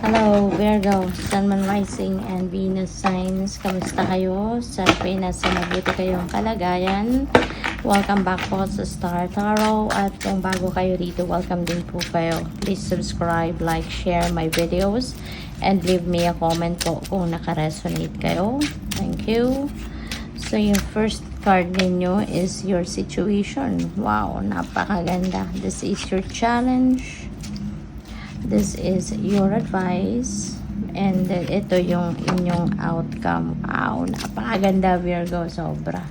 Hello, Virgo, Sun, Moon, Rising, and Venus signs. Kamusta kayo? Sana po nasa mabuti kayong kalagayan. Welcome back po sa Star Tarot. At kung bago kayo rito, welcome din po kayo. Please subscribe, like, share my videos, and leave me a comment po kung naka-resonate kayo. Thank you. So, yung first card ninyo is your situation. Wow, napakaganda. This is your challenge. This is your advice. And ito yung inyong outcome. Wow, napakaganda, Virgo. Sobra.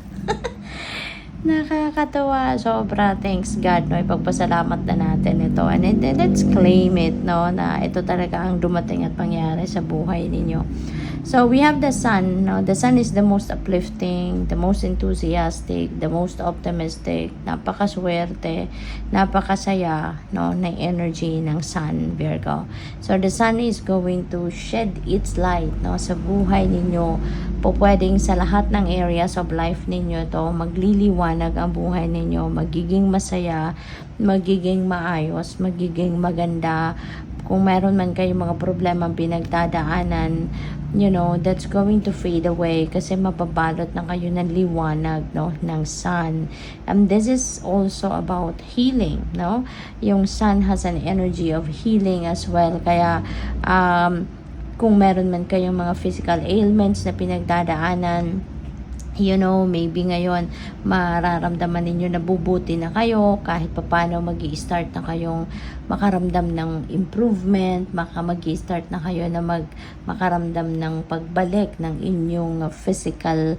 Nakakatawa. Sobra. Thanks God, no? Ipagpasalamat na natin ito. And then, let's claim it, no? Na ito talaga ang dumating at pangyari sa buhay ninyo. So, we have the sun. No? The sun is the most uplifting, the most enthusiastic, the most optimistic, napakaswerte, napakasaya, no? Na energy ng sun, Virgo. So, the sun is going to shed its light, no? Sa buhay ninyo. Po pwedeng sa lahat ng areas of life ninyo to magliliwanag ang buhay ninyo, magiging masaya, magiging maayos, magiging maganda. Kung meron man kayong mga problema pinagdadaanan, you know, that's going to fade away kasi mababalot na kayo ng liwanag, no, ng sun. And this is also about healing, no? Yung sun has an energy of healing as well. Kaya, kung meron man kayong mga physical ailments na pinagdadaanan, you know, maybe ngayon mararamdaman ninyo na bubuti na kayo kahit papano magi-start na kayong makaramdam ng improvement, magi-start na kayo na makaramdam ng pagbalik ng inyong physical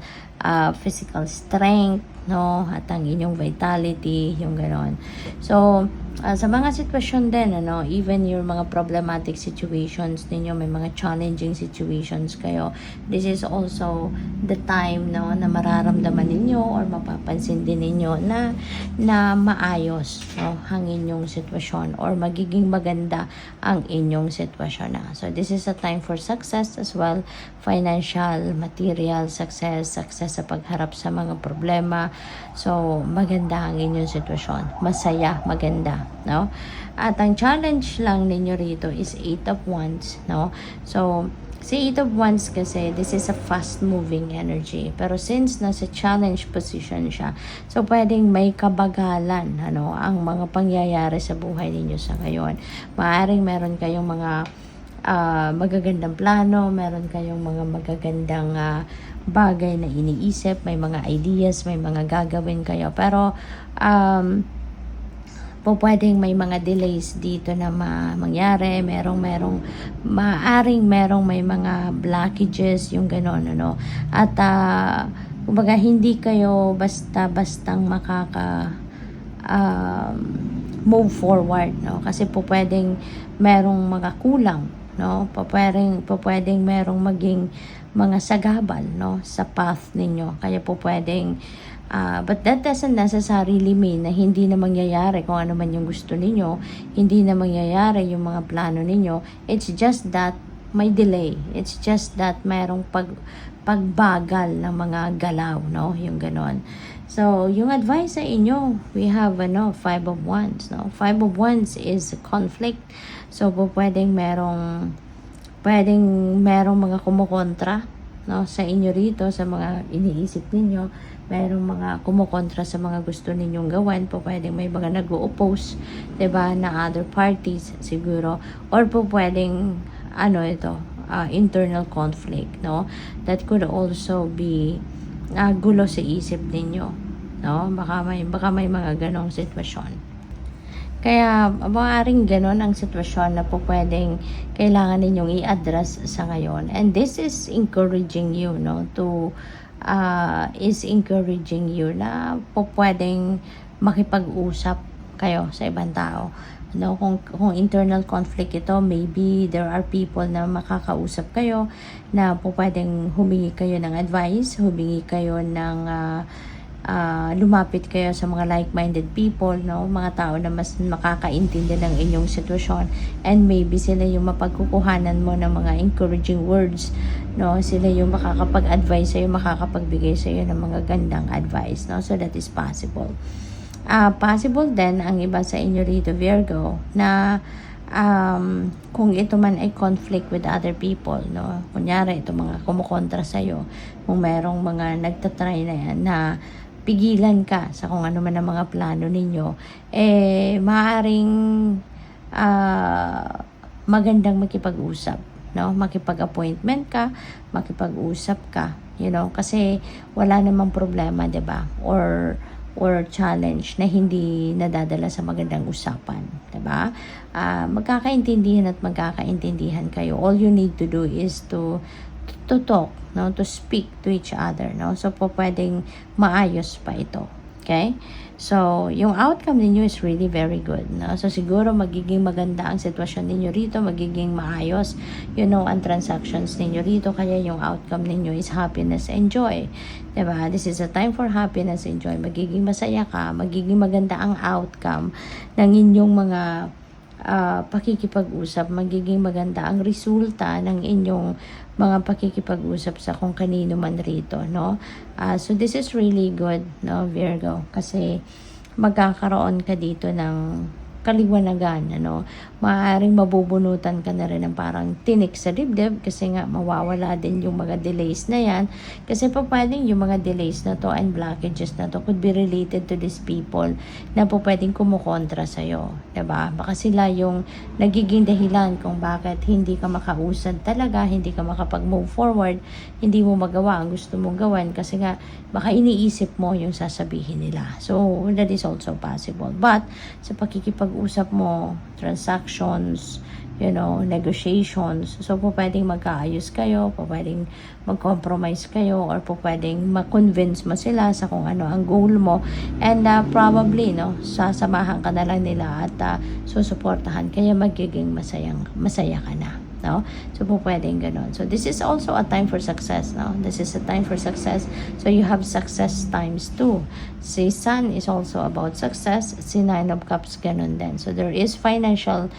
strength, no, at ang inyong vitality, yung ganon. So, sa mga sitwasyon din, ano, even your mga problematic situations ninyo, may mga challenging situations kayo, this is also the time, no, na mararamdaman ninyo or mapapansin din ninyo na maayos, no, ang inyong sitwasyon or magiging maganda ang inyong sitwasyon na. So, this is a time for success as well, financial, material, success sa pagharap sa mga problema. So, maganda ang inyong sitwasyon. Masaya, maganda, no? At ang challenge lang ninyo rito is 8 of Wands, no? So, si 8 of Wands kasi, this is a fast-moving energy. Pero since nasa challenge position siya, so pwedeng may kabagalan, ano, ang mga pangyayari sa buhay ninyo sa ngayon. Maaring meron kayong mga magagandang plano, meron kayong mga magagandang bagay na iniisip, may mga ideas, may mga gagawin kayo. Pero, pwedeng may mga delays dito na mangyari, maaring may mga blockages, yung gano'n, ano. At, kumbaga, hindi kayo basta-bastang move forward, no? Kasi pwedeng merong mga kulang, no? Pwedeng merong maging mga sagabal, no, sa path ninyo. Kaya pwedeng but that doesn't necessarily mean na hindi na mangyayari kung ano man yung gusto ninyo, hindi na mangyayari yung mga plano ninyo. It's just that may delay. It's just that merong pagbagal ng mga galaw, no, yung ganon. So, yung advice sa inyo, we have 5 of Wands, no? 5 of Wands is conflict. So, pwedeng merong mga kumukontra, no, sa inyo rito, sa mga iniisip ninyo. Merong mga kumukontra sa mga gusto ninyong gawin. Pwedeng may mga nag-o-oppose, diba, na other parties siguro. Or pwedeng internal conflict, no? That could also be gulo sa isip ninyo, no? Baka may mga ganong sitwasyon. Kaya, maaaring ganon ang sitwasyon na pwedeng kailangan ninyong i-address sa ngayon. And this is encouraging you, no, encouraging you na pwedeng makipag-usap kayo sa ibang tao. No, kung internal conflict ito, maybe there are people na makakausap kayo na pwedeng humingi kayo ng advice, humingi kayo ng lumapit kayo sa mga like-minded people, no? Mga tao na mas makakaintindi ng inyong sitwasyon, and maybe sila yung mapagkukuhanan mo ng mga encouraging words, no? Sila yung makakapag-advise sa'yo, makakapagbigay sa'yo ng mga gandang advice, no? So that is possible. Possible din ang iba sa inyo rito, Virgo, na kung ito man ay conflict with other people, no? Kunyari, ito mga kumukontra sa'yo, kung merong mga nagtatry na yan na pigilan ka sa kung ano man ang mga plano ninyo, maaaring magandang makipag-usap, no? Makipag-appointment ka, makipag-usap ka, kasi wala namang problema, 'di ba? Or challenge na hindi nadadala sa magandang usapan, 'di ba? Magkakaintindihan at magkakaintindihan kayo. All you need to do is to talk, no? To speak to each other, no? So pwedeng maayos pa ito. Okay? So, yung outcome ninyo is really very good, no? So, siguro magiging maganda ang sitwasyon ninyo rito, magiging maayos, ang transactions ninyo rito, kaya yung outcome ninyo is happiness and joy. Diba? This is a time for happiness and joy. Magiging masaya ka, magiging maganda ang outcome ng inyong mga pakikipag-usap, magiging maganda ang resulta ng inyong mga pakikipag-usap sa kung kanino man rito, no? So this is really good, no, Virgo, kasi magkakaroon ka dito ng kaliwanagan, maaaring mabubunutan ka na rin ng parang tinik sa dibdib kasi nga mawawala din yung mga delays na yan, kasi pwedeng yung mga delays na to and blockages na to could be related to these people na pwedeng kumukontra sa'yo, diba? Baka sila yung nagiging dahilan kung bakit hindi ka makausad talaga, hindi ka makapag-move forward, hindi mo magawa ang gusto mong gawin kasi nga baka iniisip mo yung sasabihin nila. So that is also possible, but sa pakikipag-usap mo, transactions, negotiations, so pwedeng magkaayos kayo, pwedeng mag-compromise kayo, or pwedeng ma-convince mo sila sa kung ano ang goal mo, and probably, sasamahan ka na lang nila at susuportahan, kaya magiging masaya ka na. No? So, pwedeng ganun. So, this is also a time for success. No? This is a time for success. So, you have success times 2. Si Sun is also about success. Si Nine of Cups, ganun din. So, there is financial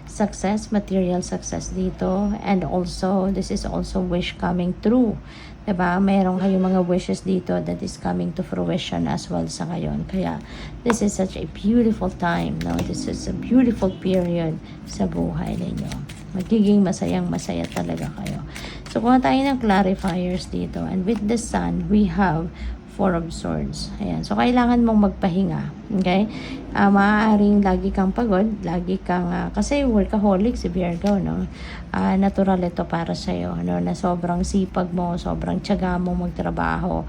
success, material success dito. And also, this is also wish coming true. Diba? Mayroon kayong mga wishes dito that is coming to fruition as well sa ngayon. Kaya, this is such a beautiful time. No? This is a beautiful period sa buhay ninyo. Magiging masayang-masaya talaga kayo. So, kuha tayo ng clarifiers dito. And with the Sun, we have Four of Swords. Ayan. So, kailangan mong magpahinga. Okay? Maaaring lagi kang pagod, lagi kang, kasi workaholic si Virgo, no? Natural ito para sa'yo, no? Na sobrang sipag mo, sobrang tiyaga mo magtrabaho.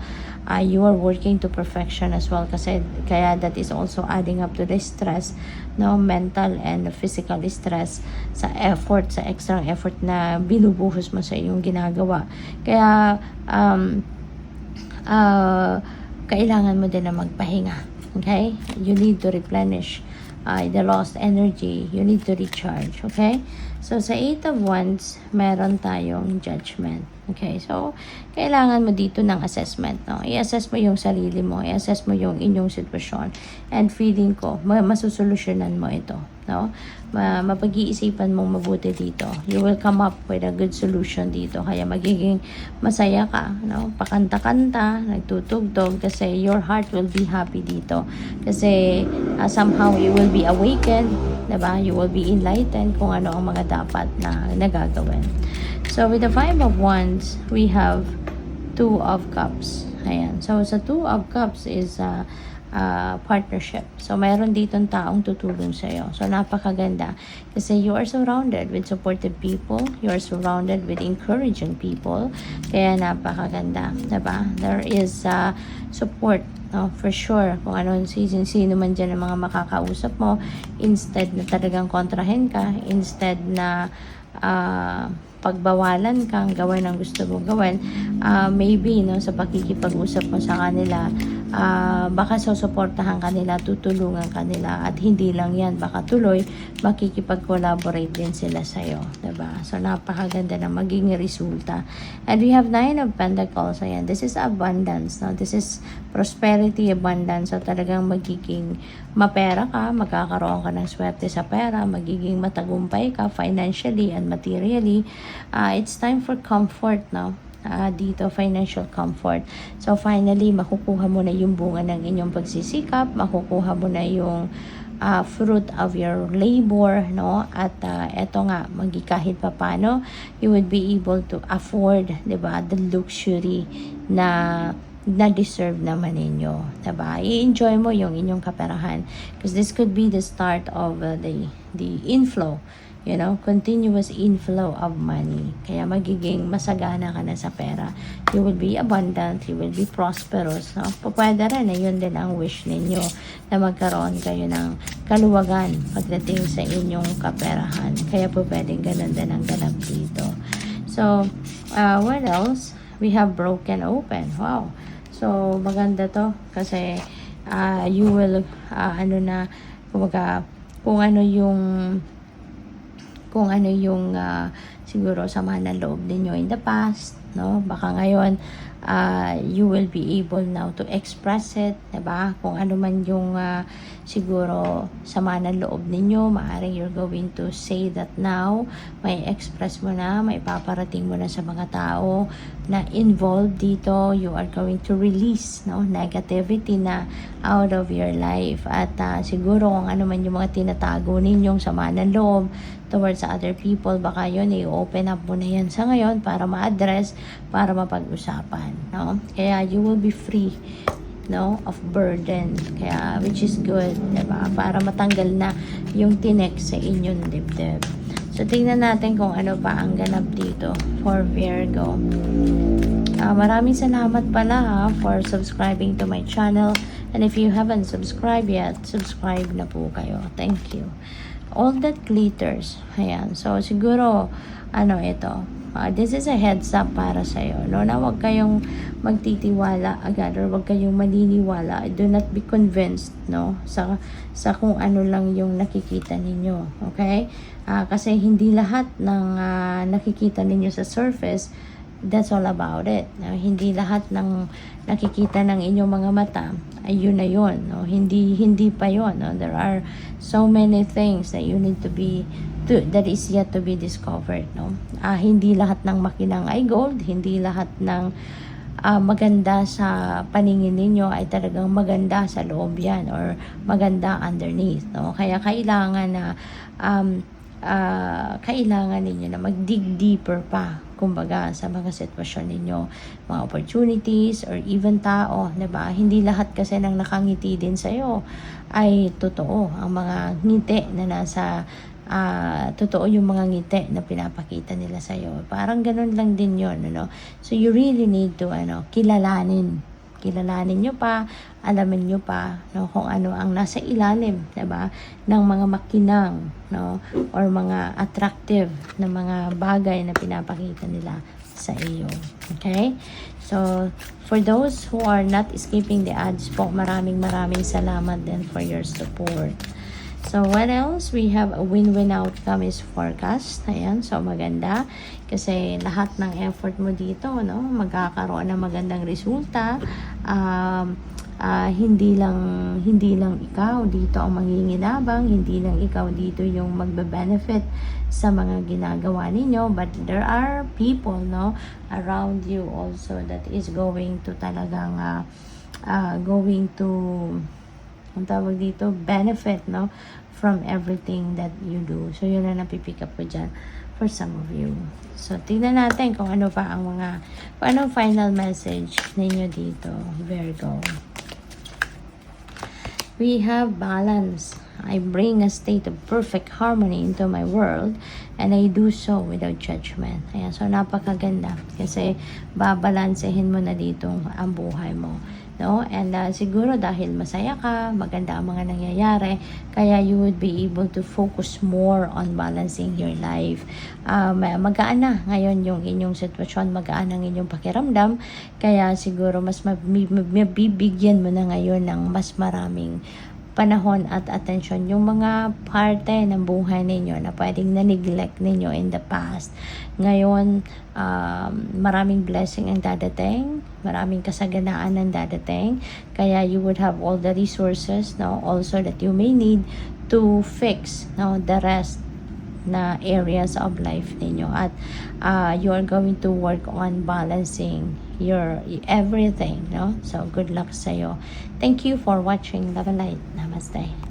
You are working to perfection as well, kasi kaya that is also adding up to the stress, no? Mental and physical stress sa effort, sa extra effort na binubuhos mo sa iyong ginagawa. Kaya, kailangan mo din na magpahinga. Okay? You need to replenish the lost energy. You need to recharge. Okay? So, sa 8 of Wands, meron tayong Judgment. Okay? So, kailangan mo dito ng assessment. No? I-assess mo yung sarili mo. I-assess mo yung inyong sitwasyon. And feeling ko, masusolusyonan mo ito. No? Mapag-iisipan mong mabuti dito. You will come up with a good solution dito. Kaya magiging masaya ka. No? Pakanta-kanta, nagtutugtog, kasi your heart will be happy dito. Kasi somehow you will be awakened. Diba? You will be enlightened kung ano ang mga dapat na nagagawin. So, with the 5 of Wands, we have 2 of Cups. Ayan. So, sa 2 of Cups is partnership. So, mayroon ditong taong tutulong sa'yo. So, napakaganda. Kasi you are surrounded with supportive people. You are surrounded with encouraging people. Kaya napakaganda. Diba? There is support. No, for sure, kung ano sino man dyan ang mga makakausap mo, instead na talagang kontrahin ka, instead na pagbawalan kang gawin ang gusto mong gawin, maybe sa pakikipag-usap mo sa kanila, baka susuportahan kanila, tutulungan kanila, at hindi lang yan, baka tuloy makikipag-collaborate din sila sa'yo, diba? So, napakaganda na maging resulta. And we have 9 of Pentacles. Ayan, this is abundance, no? This is prosperity, abundance. So, talagang magiging mapera ka, magkakaroon ka ng swerte sa pera, magiging matagumpay ka financially and materially. It's time for comfort, no? Dito, financial comfort. So, finally, makukuha mo na yung bunga ng inyong pagsisikap, makukuha mo na yung fruit of your labor, no? At eto nga, kahit papano, you would be able to afford, 'di ba, the luxury na deserve naman ninyo, 'di ba? I-enjoy mo yung inyong kaperahan because this could be the start of the inflow, continuous inflow of money. Kaya magiging masagana ka na sa pera. You will be abundant, you will be prosperous, no? Pwede rin na yun din ang wish ninyo, na magkaroon kayo ng kaluwagan pagdating sa inyong kaperahan. Kaya po pwedeng ganun din ang ganap dito. So, what else? We have broken open. Wow. So, maganda to kasi you will, kung ano yung siguro sama ng loob ninyo in the past, no? Baka ngayon you will be able now to express it, 'di ba? Kung ano man yung siguro sama ng loob ninyo, maaring you're going to say that now, may express mo na, may paparating mo na sa mga tao na involved dito. You are going to release, no, negativity na out of your life. At siguro kung ano man yung mga tinatago ninyong sama ng loob towards other people, baka yun, i-open up mo na yan sa ngayon para ma-address, para mapag-usapan, no? Kaya you will be free, no, of burden, kaya which is good, diba? Para matanggal na yung tinek sa inyong dibdib. So tingnan natin kung ano pa ang ganap dito for Virgo. Maraming salamat pala for subscribing to my channel, and if you haven't subscribed yet, subscribe na po kayo. Thank you. All that glitters. Ayan. So, siguro, ito. This is a heads up para sa'yo, no? Na huwag kayong magtitiwala agad or huwag kayong maniniwala. Do not be convinced, no? Sa kung ano lang yung nakikita ninyo. Okay? Kasi hindi lahat ng nakikita ninyo sa surface, that's all about it. No? Hindi lahat ng nakikita ng inyong mga mata ay yun na yun. No? Hindi pa yun. No? There are so many things that you need that is yet to be discovered. No? Hindi lahat ng makinang ay gold. Hindi lahat ng maganda sa paningin ninyo ay talagang maganda sa loob yan or maganda underneath. No? Kaya kailangan na kailangan ninyo na mag-dig deeper pa, kumbaga, sa mga sitwasyon ninyo, mga opportunities, or even tao, diba? Hindi lahat kasi nang nakangiti din sa'yo ay totoo. Ang mga ngiti na nasa, totoo yung mga ngiti na pinapakita nila sa'yo. Parang ganun lang din yun, ano? So, you really need to, kilalanin nyo pa, alamin nyo pa, no, kung ano ang nasa ilalim, diba, ng mga makinang, no, or mga attractive na mga bagay na pinapakita nila sa iyo. Okay? So, for those who are not escaping the ads po, maraming salamat din for your support. So, what else? We have a win-win outcome is forecast. Ayan, so maganda. Kasi lahat ng effort mo dito, no, magkakaroon ng magandang resulta. Hindi lang ikaw dito ang manginginabang, hindi lang ikaw dito yung magbe-benefit sa mga ginagawa ninyo, but there are people, no, around you also that is going to talagang going to, ang tawag dito, benefit, no, from everything that you do. So, yun na napipick up ko dyan for some of you. So, tingnan natin kung ano pa ang kung anong final message ninyo dito, Virgo. We have balance. I bring a state of perfect harmony into my world, and I do so without judgment. Ayan, so napakaganda kasi babalansehin mo na dito ang buhay mo, no? And siguro dahil masaya ka, maganda ang mga nangyayari, kaya you would be able to focus more on balancing your life. Magaan na ngayon yung inyong sitwasyon, magaan ang inyong pakiramdam, kaya siguro mas mabibigyan mo na ngayon ng mas maraming panahon at atensyon yung mga parte ng buhay ninyo na pwedeng na-neglect ninyo in the past. Ngayon, maraming blessing ang dadating, maraming kasaganaan ang dadating, kaya you would have all the resources, no, also that you may need to fix, no, the rest na areas of life ninyo, at you are going to work on balancing your everything, no? So good luck sa iyo. Thank you for watching. Love and light. Namaste.